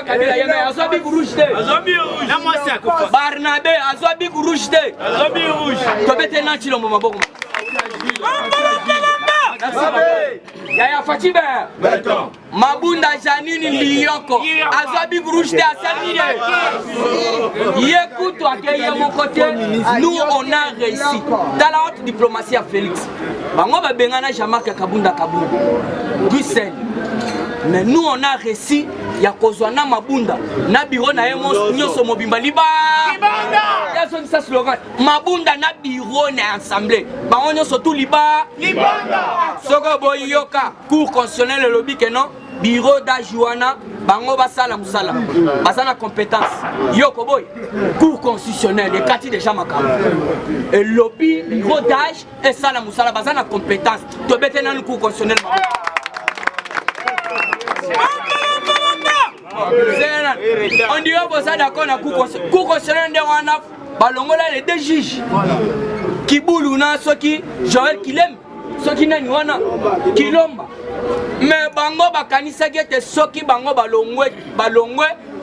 Kabila yeme azwa big rouge te. Azwa big rouge. Na moi c'est quoi? Barnabé azwa big rouge te. Azwa big rouge. Tobete na chilombo maboko. Yaya Fatibe. Mabunda Janini Liyoko. Azwa big rouge te asamine. Écoute toi qui est mon côté, nous on a réussi. Dans la haute diplomatie à Félix. Bango ba bengana Jamaka Kabunda Kabunda. Bruxelles. Mais nous on a réussi ya kozwana mabunda na biro na yemo nyoso mobimba liba ya son ça slogan mabunda na biro na assemblée ba on nyoso tout liba soko boyoka cour constitutionnel le lobby que non bureau d'Ajuana bango basala musala basana compétence yoko boy cour constitutionnel et kati déjà makamba et lobby bureau d'Aj et sala musala basana compétence to bete na cour constitutionnel. On dit que ça d'accord na cour constitutionnel de wana balongola les deux juges Kibouluna soki Joël Kilem soki nani wana Kilomba mais bango bakanisa gete soki bango balongwe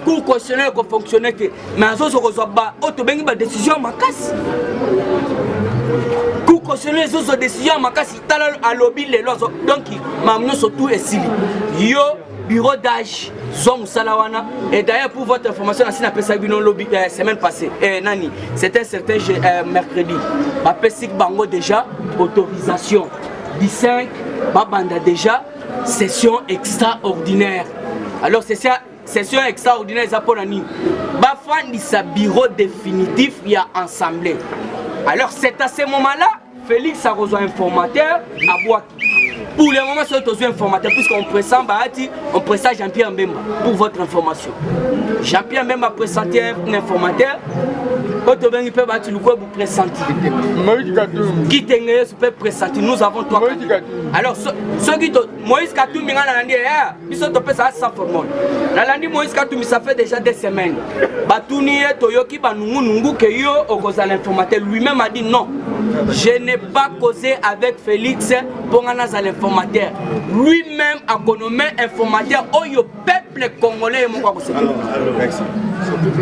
cour constitutionnel ko fonctionner te mais azozo ko ba auto bengi ba décision makasi cour constitutionnel zo décision makasi tala a lobby les lois donc mamno surtout esili yo bureau d'âge Zom Salawana et d'ailleurs pour votre information la Sina lobby semaine passée nani c'était un certain mercredi Bapesik Bango déjà autorisation 15 Babanda déjà session extraordinaire alors c'est ça session extraordinaire ça pour l'année Bafandi sa bureau définitif il y a assemblée alors c'est à ce moment-là Félix a rejoint informateur à Boaki. Pour le moment, c'est aussi informateur, puisqu'on pressent Bahati, on pressent Jean-Pierre Mbemba, pour votre information. Jean-Pierre Mbemba présenté un informateur, quand on peut battre le corps, vous présenter. Qui peut présenter, nous avons trois. Alors, ceux qui Moïse Katoum, ils sont topés ça sans formule. La Moïse Katoum, ça fait déjà des semaines. Batouni Toyoki, Banungu, Nungu, Keyo, l'informateur lui-même a dit non. Je n'ai pas causé avec Félix pour un informateur. Lui-même a connommé informateur au peuple congolais.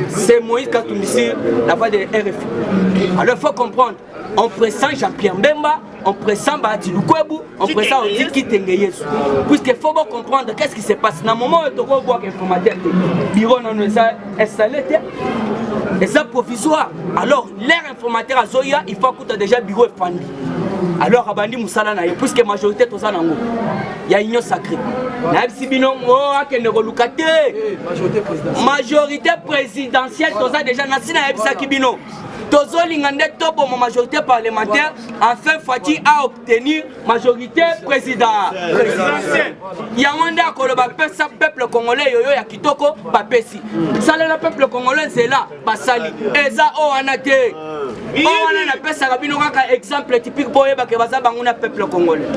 C'est Moïse Katoumissi, la voix de RFI. Alors il faut comprendre, on pressent Jean-Pierre Mbemba, on pressent Bahati Lukwebo, on pressent aussi Kitenge Yesu. Puisqu'il faut comprendre qu'est-ce qui se passe. Dans le moment où on voit qu'informateur, le bureau nous a installé. Et ça provisoire. Alors, l'air informateur à Zoya, il faut que déjà bureau est fandi. Alors, Abandi Moussala, puisque la majorité de ça, il y a une union sacrée. Majorité présidentielle, déjà, ma majorité parlementaire, enfin Fati a obtenu majorité présidentielle. Il y a un peuple congolais, yoyo kitoko, papesi. Ça le peuple congolais, c'est là, basali. Et ça, oh, on a été. On a appelé ça un exemple typique pour le peuple congolais.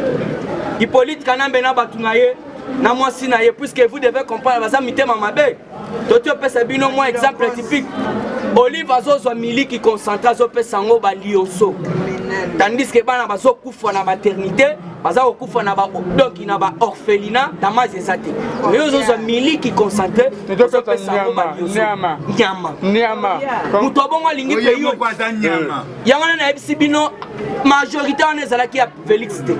Hippolyte Kanambe na batunaye, na moi sinaye, puisque vous devez comprendre, ça mité mamabe. Toto pesa bino moi exemple typique. Olive azozo mili qui concentre zo pesa ngo ba lioso. Tandis que bana bazo kufa na maternité, bazo kufa na ba donc na ba orphelinat dans ma zesate. Mais ozozo mili qui concentre zo pesa ngo ba lioso. Nyama. Muto bongo lingi pe yo. Yangana na ebisi bino majorité on ezala ki a Félix te.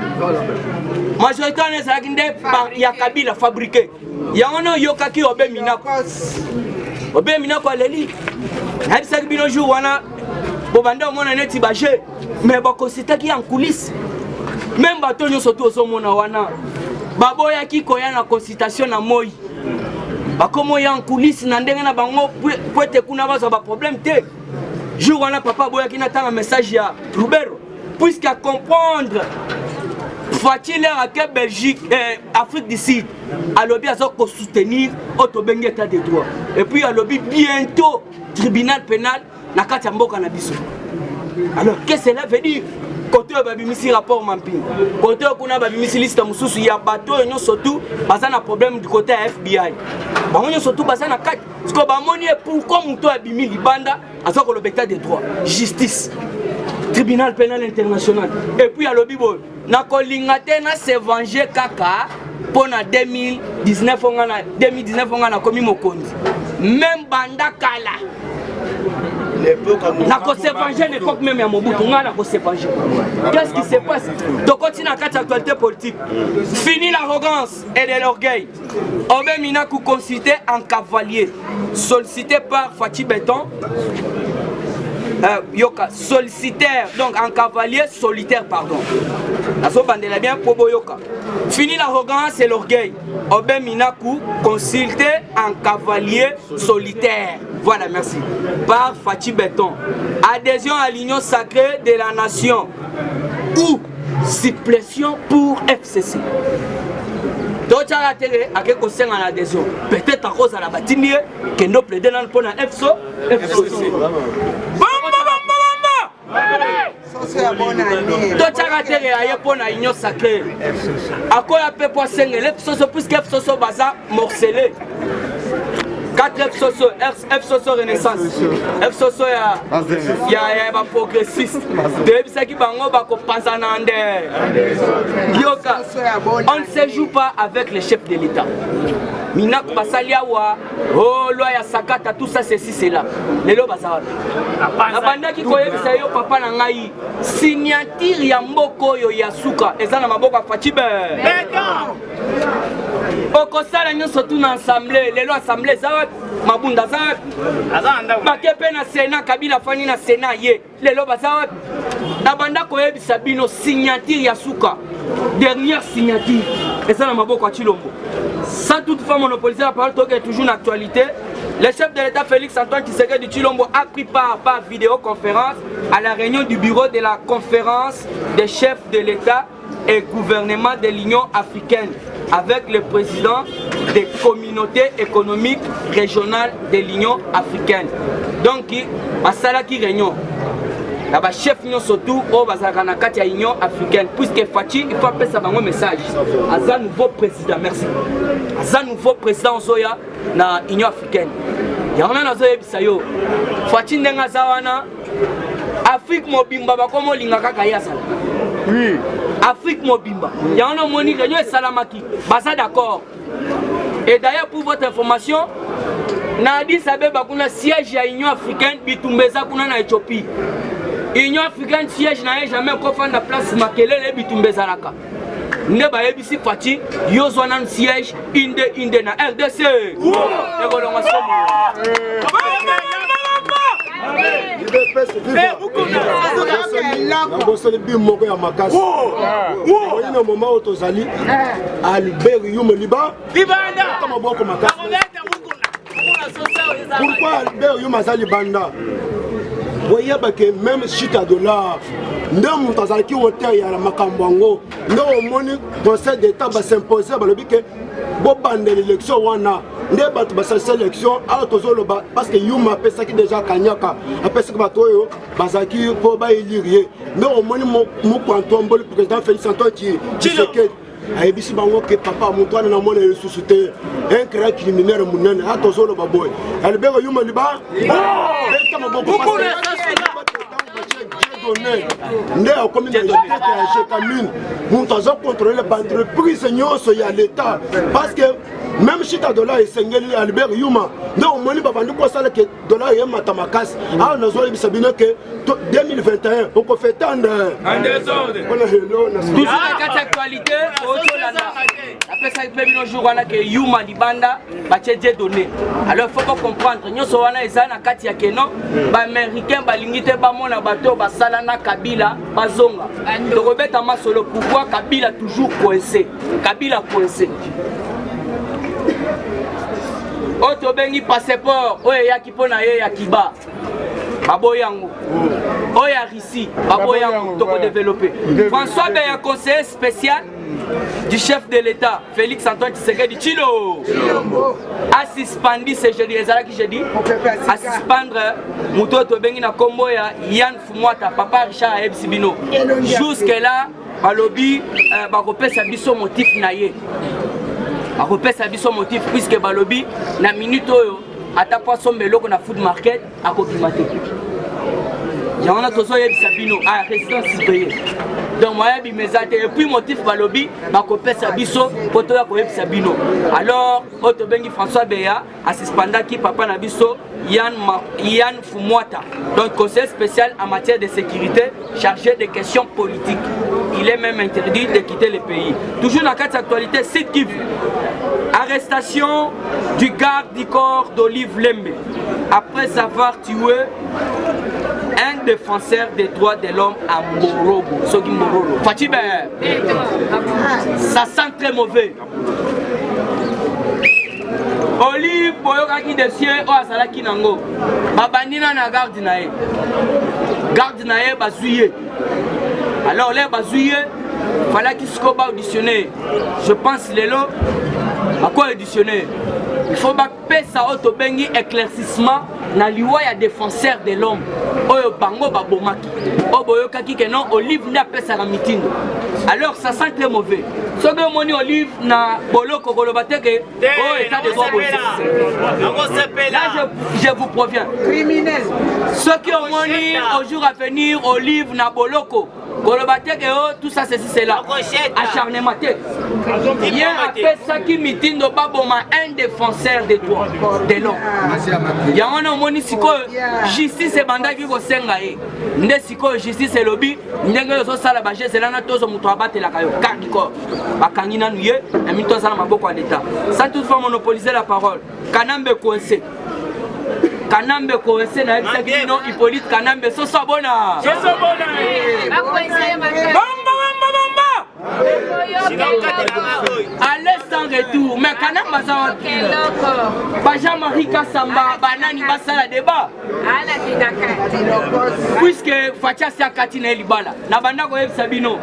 Majorité on ezala ki nde par ya Kabila fabriqué. Yangana yokaki obe minako. Obe minako aleli. Habisa bino jour wana bobanda mona neti baje mais bakosita ki en coulisses même bato nyo soto so mona wana baboya ki koya na consultation na moi bakomo ya en coulisses na ndenge na bango poete kuna bazo ba problème te jour wana papa boya ki na tanga message ya Rubero puisqu'à comprendre faut-il à que Belgique et Afrique du Sud à lobby à soutenir autobenge état de droit et puis à lobby bientôt tribunal pénal na kati mboka na biso. Alors qu'est-ce que cela veut dire? Côté babimisi rapport mamping côté kuna babimisi liste mususu ya bato nyo surtout bazana problème du côté FBI bango nyo surtout bazana kati parce que bamoni pourquoi muto abimi libanda azoko le état de droit justice tribunal pénal international et puis à lobibo na kolingate na se venger kaka pour 2019 on a commis mokonzi même banda kala na ko se venger l'époque même ya Mobutu on a ko se venger. Qu'est-ce qui se passe? Donc continue à quatre actualité politique. Fini l'arrogance et de l'orgueil. Obé Minaku consulté en cavalier sollicité par Fachi Béton. Yoka sollicitaire donc en cavalier solitaire pardon. La sobandela bien pour Boyoka. Fini l'arrogance et l'orgueil. Obé Minaku consulté en cavalier solitaire. Voilà, merci. Par Fachi Béton. Adhésion à l'union sacrée de la nation. Ou supplétion pour FCC. Donc, tu as intérêt à quelque chose en adhésion. Peut-être à cause de la bâtiment que nous plaidons pour la FCC. Donc, tu as intérêt à pour la union sacrée. À quoi la paix pour s'engager l'FCC puisque FCC baza morcelé. 4 FCC Renaissance. FCC il y a un progressiste. Depuis ça qui bango bako panzanande. Yoka. On ne se joue pas avec les chefs de l'État. Minak basaliawa, oh loi ya sakata tout ça ceci c'est là. Lelo bazara. Na banda ki koyebisa yo papa na ngai signature ya mboko yo ya suka eza na maboko Fachibe. Okosala nyonso tout na assemblée, lelo assemblée za mabunda za bakepe na Sénat Kabila fani na Sénat ye lelo baza na banda koyebisa bino signature ya suka dernière signature eza na maboko ya Chilombo. Sans toutefois monopoliser la parole, qui est toujours une actualité, le chef de l'État Félix Antoine Tshisekedi Tshilombo a pris part par vidéoconférence à la réunion du bureau de la conférence des chefs de l'État et gouvernement de l'Union africaine avec le président des communautés économiques régionales de l'Union africaine. Donc, à Salaki réunion. La chef union surtout au Bazaranakati à l'Union africaine, puisque Fachi, il faut appeler ça un message. À nouveau président, merci. À nouveau président Zoya na l'Union africaine. Il y a un Zoya Bisayo. Fachi Nenga Zawana, Afrique Mobimba, comme Lingaka Kayasala. Oui. Afrique Mobimba. Il y a un moni réunion et Salamaki. Baza d'accord. Et d'ailleurs, pour votre information, Nadi Sabé Bakuna siège à l'Union africaine, Bitumbeza Kuna na Éthiopie. L'Union africaine siège n'a jamais confondé la place Makelele Bitumbezalaka. Neba ebisi Fachi Yozwanan siège inde na RDC. Pourquoi Albert Youmazali Banda? Voyez que même chita dollar, nous avons qui ont été à la Macambango, nous avons conseil d'État va s'imposer que Boban de l'élection wana, ne bat sa sélection parce que Yuma a ça qui déjà Kanyaka, après ce que Batoyo, Bazaki pour ba élire. Nous avons mon quantum le président Félix Antoine Tshisekedi. Aïbisi bango que papa Moutouane na mona ressuscité un créa criminel munene attention le baboy Albert Yuma liba ne a commis des commune Moutaza contrôler l'entreprise nyonso ya l'état parce que même si ta dollar est sengeli Albert Yuma non moni babandi ko sala que dollar est matamakasi ah nazo libisa bino que 2021 on peut faire tendre en désordre toujours la carte actualité après ça il y a un jour que Yuma Libanda va te donner alors il faut comprendre nyonso wana eza na kati ya keno ba américain ba lingite ba mona bato ba sala na Kabila bazonga to robeta masolo pourquoi Kabila toujours coincé Kabila coincé Oto bengi passeport oye yaki pona ye yakiba baboyango oya risi baboyango toko développer François Beya conseiller spécial du chef de l'État Félix Antoine Tshisekedi Tshilombo a suspendu ce jeudi ezalaki jeudi a suspendre mutoto bengi na kombo ya Yann Fumwata papa Richard Ebsibino jusque là balobi bakopesa biso motif na ye akopesa biso motif puisque balobi na minute oyo ata poisson meloko na food market akokima te yango na tozo yebisa bino a résidence citoyenne donc moyen bimezate et puis motif balobi bakopesa biso poto ya koyebisa bino alors oto bengi François Beya assistandaki papa na biso Yann Fumwata, donc conseiller spécial en matière de sécurité chargé des questions politiques. Il est même interdit de quitter le pays. Toujours dans la carte d'actualité, Sud Kivu. Arrestation du garde du corps d'Olive Lembe après avoir tué un défenseur des droits de l'homme à Mborogo. Sogi Mborogo. Fatih Ben, ça sent très mauvais. Olive boyokaki de cieux o azalaki nango babandina na garde nae bazuye alors les bazuye fallait qu'il se auditionner je pense lelo à quoi auditionner il faut baper ça auto bengi éclaircissement na liwa ya défenseur de l'homme oyo bango babomaki o boyokaki que non Olive n'a pas sa mitindo alors ça sent très mauvais. Ce que moni Olive na boloko kolobateke oh état de droit là je vous préviens criminel ce qui au moni au jour à venir Olive na boloko kolobateke oh tout ça c'est là acharnement il y a après ça qui mitindo baboma un défenseur des droits de l'homme il y a un moni siko justice bandaki ko senga e nde siko justice lobby ndenge zo sala ba geste là na tozo muto abatela kayo kardiko bakangi nanu ye na mito sala maboko à l'état sans toutefois monopoliser la parole Kanambe coincé na exaki non Hippolyte Kanambe so sabona à l'instant retour mais Kanamba ça Jean-Marie Kassamba banani basala débat puisque Fatia Siakatine libala na banda ko yebisa bino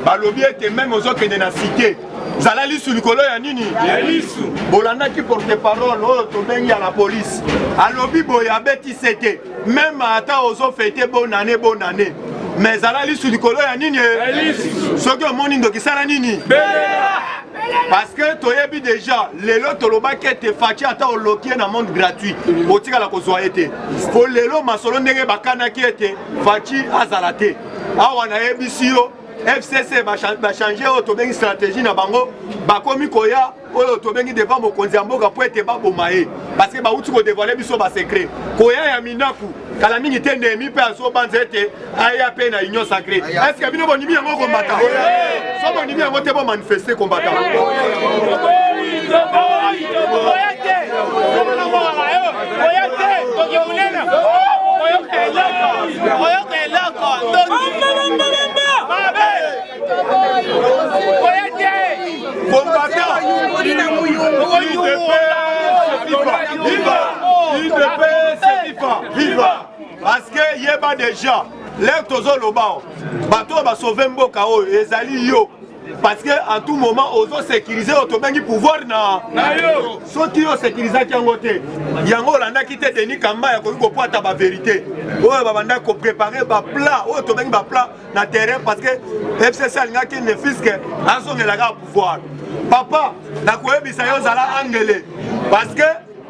balobi ete même aux autres na cité zala lisu likolo ya nini ya lisu bolanda ki porte-parole oyo tobengi ya la police alobi boya beti sete même ata ozo fêter bonne année mais zala lisu likolo ya nini ya lisu soki omoni ndokisala nini parce que toyebi déjà lelo tolobaki ete Fatia ata olokie na monde gratuit otikala kozwa ete po lelo masolo ndenge bakanaki ete Fatia azala te awa nayebisi yo FCC va changer autobengi stratégie na bango bakomi koya oyo tobengi devant mokonzi ya mboka po ete babomaye parce que bauti ko dévoiler biso ba secret koya ya minaku kala mingi te ndemi pe aso banze ete aya pe na union sacrée est-ce que bino bonimi yango kombata so bonimi yango te bo manifester kombata Viva! Parce que yeba déjà, les tozo lobao, bateau va sauver mboka o ezali yo. Parce que en tout moment, ozo sécuriser autobengi pouvoir na yo. Soki yo sécuriser kiangote, yango landa kite Denis Kamba ya ko poata ba vérité. Oyo babanda ko préparer ba plat, oyo tobengi ba plat na terrain parce que FCC alinga ki ne fiske azongela ka pouvoir. Papa, na koyebisa yo zala angele parce que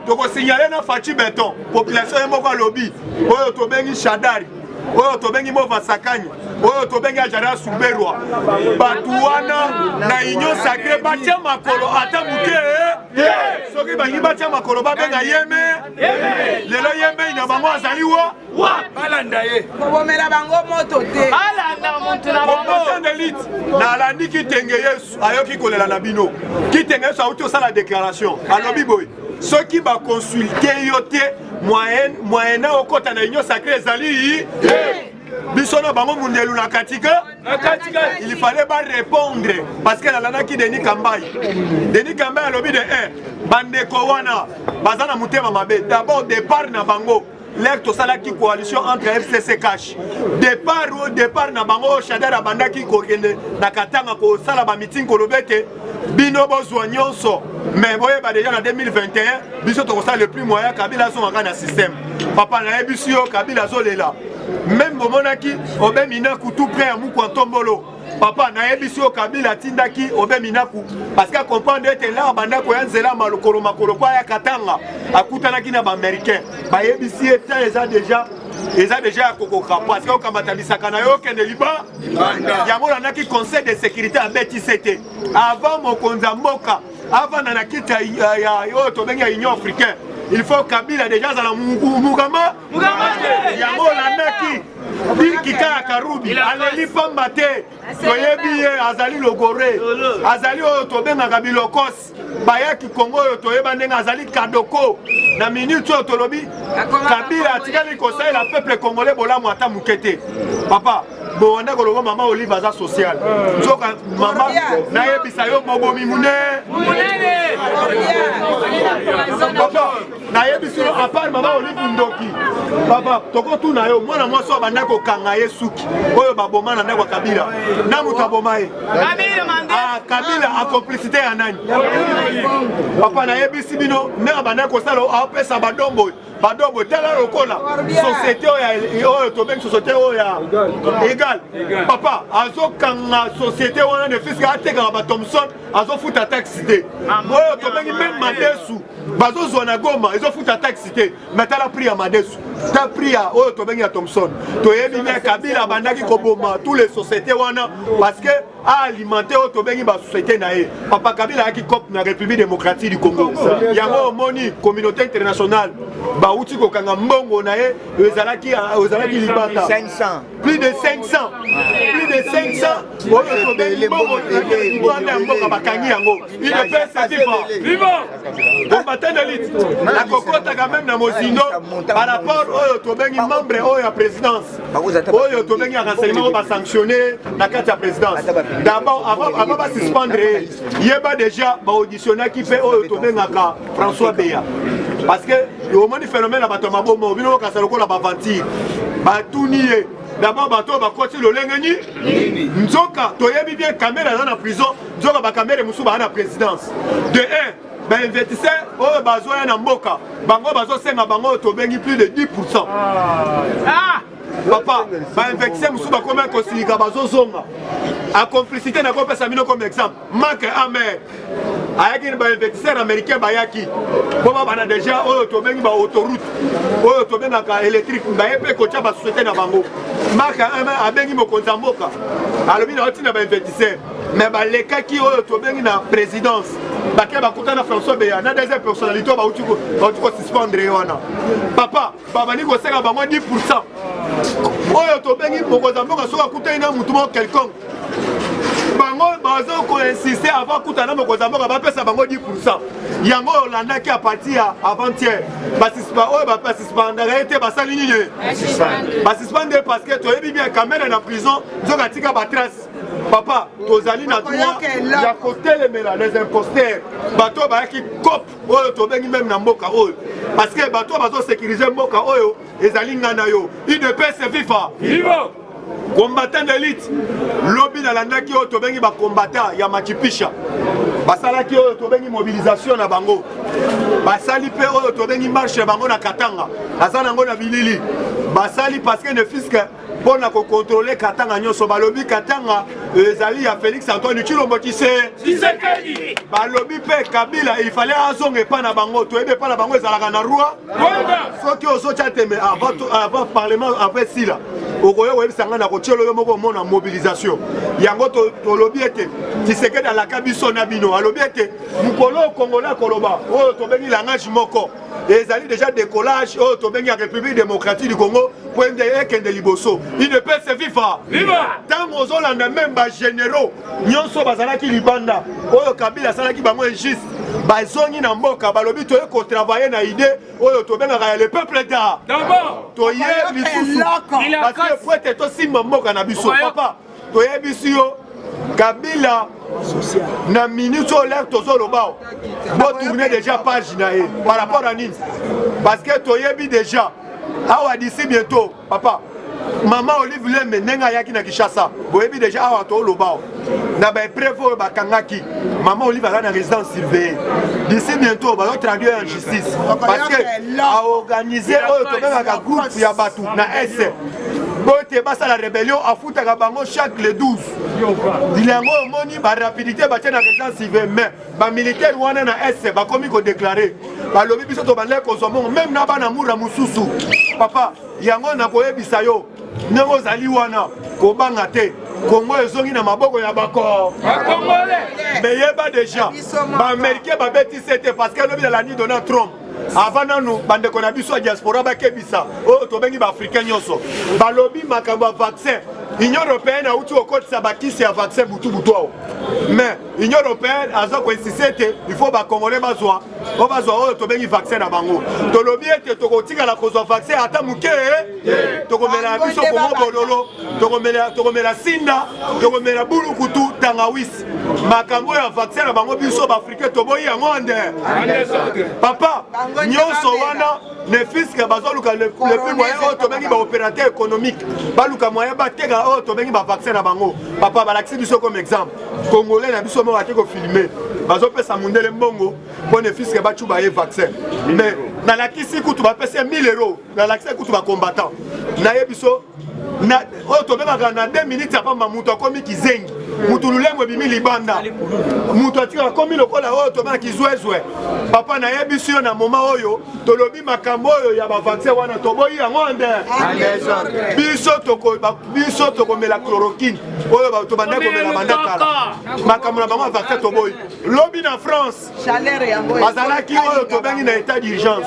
toko signaler na Fachi Beton, population yemoko lobby, oyo tobengi Shadari, oyo tobengi Mova Sakani, oyo tobengi Ajara Suberwa. Batuana na union sacrée batia makolo ata muke. Soki bangi batia makolo babenga yeme. Lelo yeme ina bango azali wa balanda ye. Bomela bango moto te. Balanda moto na bango d'élite. Na landi ki tenge Yesu ayoki kolela na bino. Ki tenge Yesu auto sala déclaration. Alobi boy. Ceux qui va consulter yote moyena okota na union sacrée ezali bisona bango mundelu na katika il fallait pas répondre parce que la lana ki Denis Kamba alobi de bande ko wana bazana mutema mabe d'abord départ na bango L'Ecto Salaki coalition entre FCC Cash. Départ na bango Shadara Bandaki kokende na katanga ko sala ba meeting ko lobete bino bozwa nyonso. Mais boye ba déjà en 2021 biso to sala le plus moyen Kabila so ngana système. Papa na ebisio Kabila zo lela. Même bomonaki obe minaku tout près à Mukwantombolo. Papa na ebisio Kabila tindaki obe minaku parce que comprendre que là bandako yanzela malokolo makolo kwa ya katanga akutanaki na ba américain ba ebisi eta eza déjà eza déjà ya kokoka parce que okambatanisaka na yo okende liba yango nanaki conseil de sécurité abetisi te avant mokonzi ya mboka avanda na kiti oyo tobengi ya union africaine il faut Kabila déjà azala mukama yango olandaki Birkika ya Karubi aleli pamba te toyebi ye azali logore azali oyo tobengaka bilokos bayaki Kongo oyo toyeba ndenge azali kadoko na minute oyo tolobi Kabila atikali kosalela peuple congolais bolamu ata muke te papa bonda koloba mama Olive aza social nzoka mama nayebisa yo mobomi munene papa nayebisa yo apart mama Olive ndoki papa toko tuna yo mwana mwasi abanda kokanga ye suki oyo baboma na ndako ya Kabila na mutu aboma ye Kabila a complicité ya nani papa nayebisi bino ndenge abanda kosala apesa badombo tala lokola société oyo tobengi société oyo ya égal papa azokanga société wana ne fiska atekaka ba Thomson azofuta taxi te oyo tobengi même Madesu bazozwa na Goma ezofuta taxi te mais tala prix ya Madesu ta prix ya oyo tobengi ya Thomson toyebi bien Kabila bandaki koboma tous les sociétés wana parce que a alimenté oyo tobengi ba société na ye papa Kabila yaki COP na République démocratique du Congo yango omoni communauté internationale bauti kokanga mbongo na ye ezalaki libanda plus de 500 oyo tobengi mbongo libanda ya mboka bakangi yango il ne peut se vivre combattant d'élite akokotaka même na mozindo par rapport oyo tobengi membre oyo ya présidence oyo tobengi ya renseignement oyo basanctionné na kati ya présidence d'abord avant basuspendre yeba déjà baauditionaki mpe oyo tobengaka François Beya parce que omoni phénomène ya bato ya mabomo bino okasa lokola baventure batuni ye d'abord bato bakoti lolenge nini nzoka toyebi bien kamera aza na prison nzoka bakamere mosusu baa na présidence de 1 bainvestisseur oyo bazoya na mboka bango bazosenga bango oyo tobengi plus de 10%. Papa bainvestisseur mosusu bakomi kosilika bazozonga a complicité na kopesa bino comme exemple Mark Amer ayaki ni bainvestisseur américain bayaki po babana déjà oyo tobengi baautoroute oyo tobengaka électrique baye mpe kotia basociété na bango Mark Amer abengi mokonzi ya mboka alobi na otina bainvestisseur mais balekaki oyo tobengi na présidence bake bakuta na François Beya na deuxième personnalité bauti kosuspendre wana papa babandi kosenga bango 10% oyo tobengi mokonzi ya mboka soki akutani na mutu moko quelconque bango bazo koinsiste avant kutana mokonzi ya mboka bapesa bango 10% yango olandaki a partir ya avant-hier oyo bapasispandaka ete basali nini basuspendre parce que toyebi bien kamere na prison nzoka atika batrace papa tozali na droit ya kotelemela les imposteurs bato bayaki COP oyo tobengi même na mboka oyo parce que bato bazosécurize mboka oyo ezali ngana yo il ne peut se vivre combattant d'élite lobi nalandaki oyo tobengi bacombattant ya machipisha basalaki oyo tobengi mobilisation na bango basali mpe oyo tobengi marche ya bango na Katanga aza nango na bilili basali parce que ne fiske mpona kokontrole Katanga nyonso balobi Katanga ezali ya Félix Antoine Tshilombo Tshisekedi balobi mpe Kabila il fallait azonga epa na bango toyebi epa na bango ezalaka na roi soki ozotya teme avant parlement après sila okoyo koyebisanga na kotielo yo moko omona mobilisation yango tolobi ete Tshisekedi alaka biso na bino alobi ete mokolo Kongola koloba oyo tobengi langage moko ezali déjà décollage oyo tobengi ya République démocratique du Congo pointe ekende liboso il ne peut se vivre ntango ozolanda même bagénéraux nyonso bazalaki libanda oyo Kabila asalaki bango injuste bazongi na mboka balobi toye kotravaille na idée oyo tobengaka ya le peuple da toye lisusu parce que po ete tosimba mboka na biso papa toyebisi yo Kabila na minute oyo lere tozoloba botourne déjà page na ye par rapport à nini parce que toyebi déjà awa d'ici bientôt papa Maman Olive Lembe ndenge ayaki na Kinshasa boyebi déjà awa toloba na baépreuve oyo bakangaki Maman Olive aza na résidence surveillée d'ici bientôt bazotraduire en justice parce que aorganiser oyo tobengaka groupe ya bato na S bote basa la rébellion afutaka bango chaque le 12 dilango omoni barapidité batie na résidence surveillée mais bamilitaire wana na S bakomi kodéclare balobi biso tobandeki kozwa mbongo même na bana mura mosusu papa yango nakoyebisa yo ndenge ozali wana kobanga te Congo ezongi na maboko ya bako mais yeba déjà baaméricain babetisi te parce que lobi nalandi Donald Trump avant nanu bandeko na biso ya diaspora bakebisa oyo tobengi baafricain nyonso balobi makambo ya vaccin Union européenne a outil au code sabakisi ya vaccin butu awo mais Union européenne aza koinsiste te il faut bakongolais bazwa oyo tobengi vaccin na bango tolobi ete tokotikala kozwa vaccin ata moke tokomela biso kongo bololo tokomela sinda tokomela bulukutu tangawisi makambo ya vaccin na bango biso baafrikain toboyi yango nde papa nyonso wana ne fiske bazoluka le plus moyen oyo tobengi baopérateur économique baluka moyen bateka oyo tobengi bavaccin na bango papa balakisi biso comme exemple congolais na biso moko ake kofilme bazopesa mundele mbongo mpo ne fiske bacu baye vaccin mais nalakisi kutu bapesi 1000 euros nalakisi kutu bacombattant naye biso oyo tobengaka na 2 minutes apamba mutu akomi kizengi mutu lulengo ebimi libanda mutu atikala akomi lokola oyo tobengaka kizwezwe papa nayebisi yo na moma oyo tolobi makambo oyo ya bavaccin wana toboyi yango nde biso tokomela chloroquine oyo tobandaki komela banda kala makambo na bango ya vaccin toboyi lobi na France bazalaki oyo tobengi na état d'urgence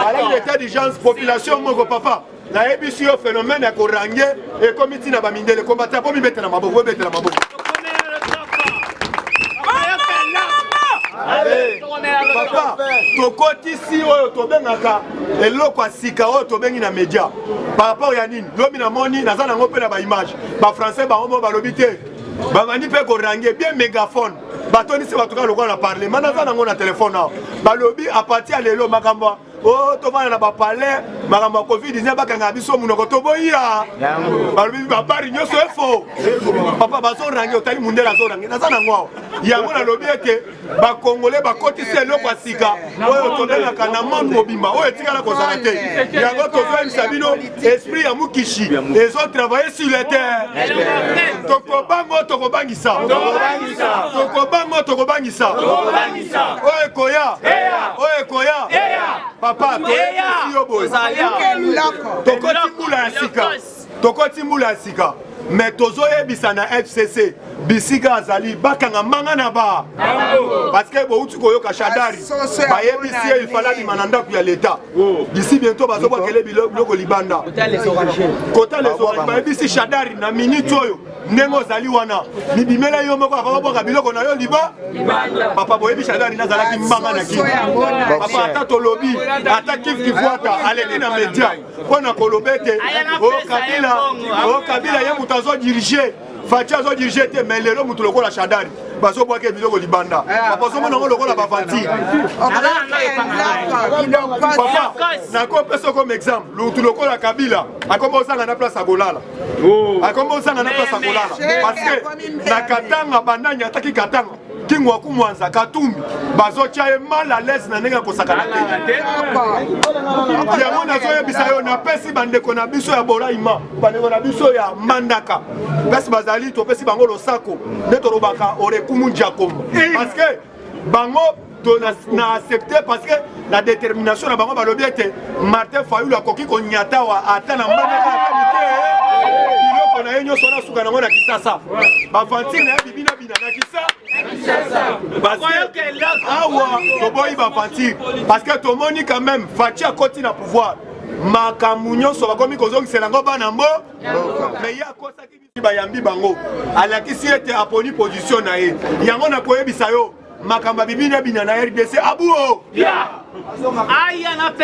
alaki na état d'urgence population moko papa nayebisi yo phénomène ya korange ekomi ntina bamindele kombata po mibetela maboko obetela maboko papa tokotisi oyo tobengaka eloko ya sika oyo tobengi na média par rapport ya nini lobi namoni naza nango mpe na baimage bafrançais bango mo balobi te bavandi mpe korange bien mégaphone batonisi batuka lokola na parlement naza nango na telefone awa balobi apati ya lelo makambo oh tovana na bapalais makambo ya covid-19 bakanga biso munoko toboya balobi babari nyonso efo papa bazorange otali mundele azorange naza nango awa yango nalobi ete bakongolais bakotisi eloko ya sika oyo tobengaka na monde mobimba oyo etikala kozala te yango tozoyebisa bino esprit ya mukishi ezotravaille sur le terre tokobango tokobangisa oyo ekoya papa toyebisi yo boye tokoti mbula ya sika mais tozoyebisa na FCC bisika azali bakanga manga na ba parce que bouti koyoka shadari bayebisi ye ifala bima na ndako ya leta d'ici bientôt bazobwakele biloko libanda kota les oreilles bayebisi shadari na minute oyo ndenge ozali wana mibimela yo moko akabwaka biloko na yo liba papa boyebi shadari nazalaki manga na kini papa ata tolobi ata kifkifwata aleki na media mpona koloba ete Kabila ye mutu azodirige Fachi azodirige te mais lelo mutu lokola shadari bazobwaka biloko libanda papa ozomona ngo lokola bavanti papa nakopesa comme exemple lutu lokola Kabila akomba osanga na place akolala parce que na Katanga bandanya ataki Katanga kingwa kumwanza Katumbi bazotia ye mal à l'aise na ndenge kosakana te yango nazoyebisa yo na pesi bandeko na biso ya Bolaima bandeko na biso ya Mandaka pesi bazali topesi bango losako nde tolobaka orekumu njakombo parce que bango na accepté parce que la détermination na bango balobi ete Martin Fayulu akoki konyatawa ata na Mandaka ata mute biloko na ye nyonso na suka nango na Kisasa bafanti na ye bibina bina na Kisasa parce que tout le monde quand même Fachi a continué à pouvoir makamunyo so bakomi kozongisela ngo bana mbo mais ya kosa ki bayambi bango alakisi ete aponi position na ye yango na koyebisa yo makamba bibina bina na RDC abuo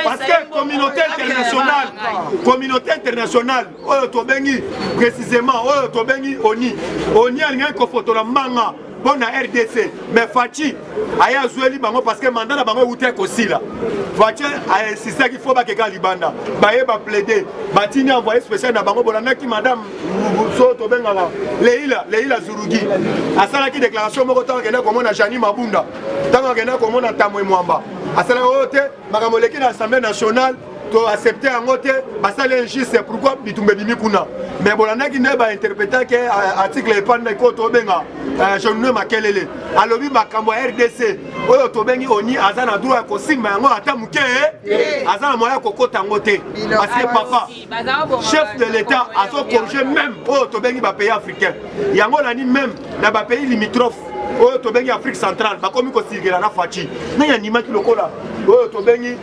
parce que communauté internationale oyo tobengi précisément oyo tobengi oni alinga ko fotola manga bon na RDC mais Fachi aya zueli bango parce que mandat na bango uté ko sila Fachi a insisté qu'il faut ba keka libanda baye ba plaider batini envoyé spécial na bango bolanda ki madame so to benga Leila Zurugi asala ki déclaration moko tant que na komona Jani Mabunda tant que na komona Tamwe Mwamba asala ote makamoleki na Assemblée nationale to accepter en côté basale injuste pourquoi bitumbe bimi kuna mais bolanda ki ne ba interpréter que article epanda ko to benga je ne makelele alobi makambo RDC oyo to bengi oni azana droit ko sigma yango ata muke azana moya ko kota ngote parce que papa chef de l'état a so corriger même oyo to bengi ba pays africain yango la ni même na ba pays limitrophe oyo to bengi Afrique centrale ba komi ko sigela na fachi na ya nima ki lokola oyo to bengi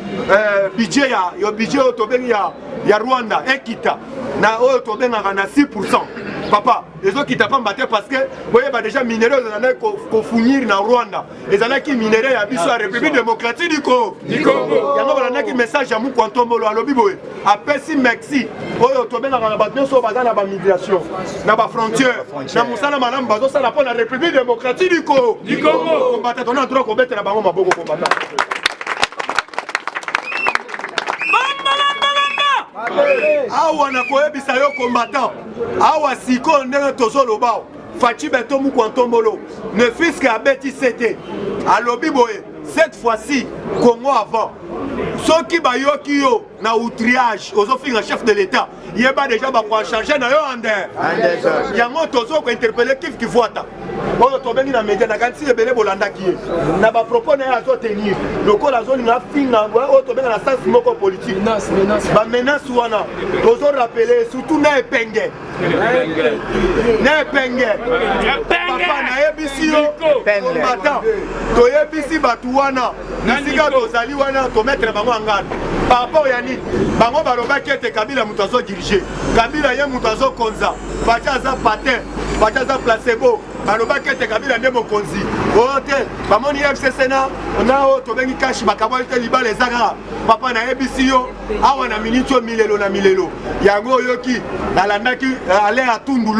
budget ya yo budget oyo to bengi ya Rwanda ekita na oyo to benga na 6%. Papa, les autres qui tapent battre parce que vous voyez déjà minéraux qu'on fournir dans Rwanda. Les gens qui minéraux à la République démocratique du Congo. Il y a un message à Mou Quantombolo à l'Obiboé. À Pessi Mexi, oyo to benga na battre so bazana ba migration, na ba frontière, na musala malam bazo sala pour la République démocratique du Congo. Du Congo. Combattre on a droit ko bettre na bango maboko combattant. Awa na koyebisa yo combattant awa siko ndenge tozoloba Fachi Beto Mou Quantombolo ne fils qu'abeti c'était alobi boye cette fois-ci Congo avant ceux qui bayoki yo na outrage ozofinga chef de l'état yeba déjà ba ko changer na yo ander yango tozo ko interpeller kif kifuata oyo tobengi na media na kanti ebele bolanda ki na ba propos na azo tenir lokola zone na finga oyo tobenga na sens moko politique ba menace wana tozo rappeler surtout na epenge papa na yebisi yo combattant to yebisi batu wana nisika tozali wana to mettre bango ngana papa yani bango baloba kete Kabila mutu azo diriger Kabila ye mutu azo konza Fachi aza patin Fachi aza placebo baloba kete Kabila nde mokonzi ote bamoni FCC na o to bengi kashi bakabole te libala ezaka papa na yebisi yo awa na minitio milelo na milelo yango yoki nalandaki ale atundu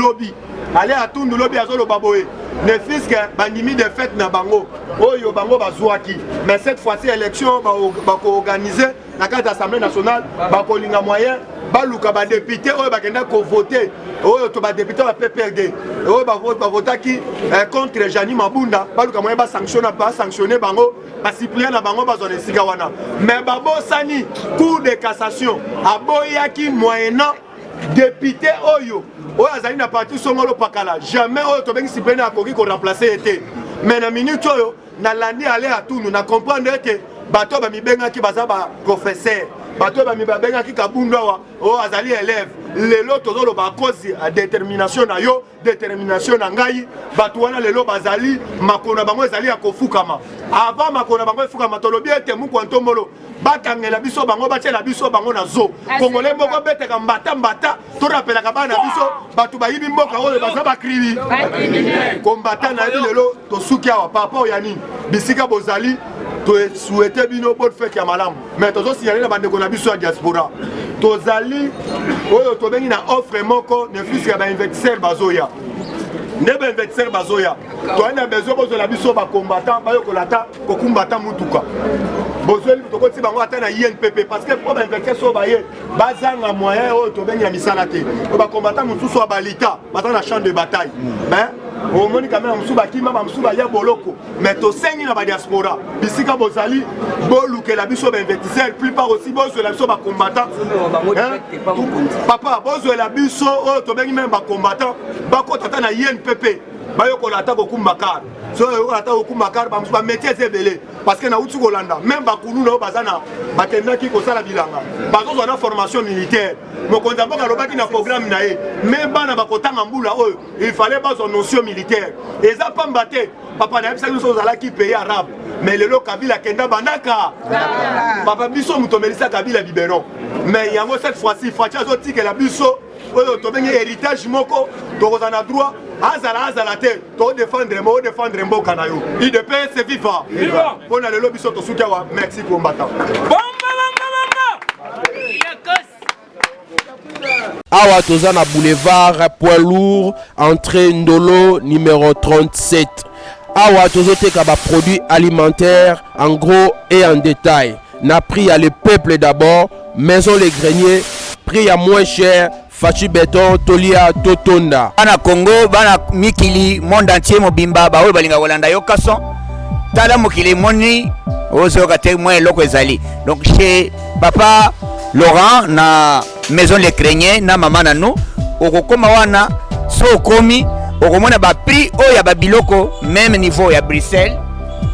lobi azolo baboye ne fils que bandimi de fête na bango oyo bango bazwaki mais cette fois-ci élection ba ko organiser na carte assemblée nationale ba ko linga moyen baluka ba député oyo bakenda ko voter oyo to ba député ba PPRD oyo ba votaki contre Jani Mabunda baluka moyen ba sanctionner bango ba supplier na bango ba zone sika wana mais babosani cour de cassation aboyaki moyennant député oyo azali na parti songolo pakala jamais oyo to bengi sipene akoki ko remplacer été mais na minute oyo na landi aller à tout nous na comprendre que bato ba mibenga ki baza ba professeur bato ba mibenga ki kabunda wa o azali élève lelo tozolo ba cause a détermination na yo détermination na ngai bato wana lelo bazali makona bango ezali ya kofukama avant makona bango efukama tolobi ete Mou Quantombolo bakangela biso bango batela biso bango na zo congolais moko beteka mbata to rappelaka bana biso bato bayibi mboka oyo baza bakribi combattant na lelo to suki awa papa oyani bisika bozali to souhaiter bino bonne fête ya malamu mais tozo signaler na bandeko na biso ya diaspora tozali oyo to bengi na offre moko ne fils ya ba investisseur bazoya ndebe investisseur bazoya to ana besoin bozo la biso ba combattant ba yokolata ko combattant mutuka bozo li to ti bango ata na INPP parce que pour ba investisseur so ba ye bazanga moyen oyo to bengi ya misala te ba combattant mutuso ba balita bata na champ de bataille ben au moni quand même musuba kima ba musuba ya boloko mais to sengi na ba diaspora bisika bozali boluke la biso ba investisseur plupart aussi bozo la biso ba combattant papa bozo la biso oyo to bengi même ba combattant ba ko tata na INPP ba yokola ta ko kumbakar so yokola ta ko kumbakar ba musuba métier zebele parce que na utu kolanda même ba kunu na bazana bakendaki ko sala bilanga bazo na formation militaire mokonza mboka lobaki na programme na ye même bana bakotanga mbula oyo il fallait bazo notion militaire eza pamba te papa na yebisa biso ozalaki pays arabe mais lelo Kabila kenda bandaka papa biso mutomelisa Kabila biberon mais yango cette fois-ci Fachi azotike la biso oyo to bengi héritage moko to kozana droit azala te to défendre mboka na yo IDPS viva pona lelo biso to sukia wa Mexique combattant Awa toza na boulevard poids lourd entrée Ndolo numéro 37. Awa tozoteka ba produits alimentaires en gros et en détail. Na prix à le peuple d'abord, maison les greniers, prix à moins cher. Fachi Beton Tolia Totonda. Bana Congo, bana Mikili, monde entier mobimba, ba balinga Holanda yo kason. Tala mokili moni, ozo kate moins loko ezali. Donc chez papa Laurent na maison les Créniers na mama na nous okokoma wana so komi okomona ba prix oya ba biloko même niveau ya Bruxelles.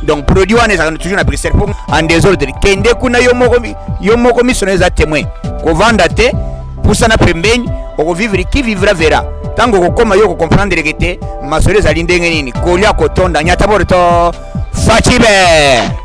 Donc produit wana ezaka toujours na Bruxelles pour en désordre kende kuna yo moko misoneza témoin ko vanda te pusana pembeni oko vivre qui vivra verra tango kokoma yo ko comprendre que te masole za lindenge nini kolia kotonda nyata borto fachibe.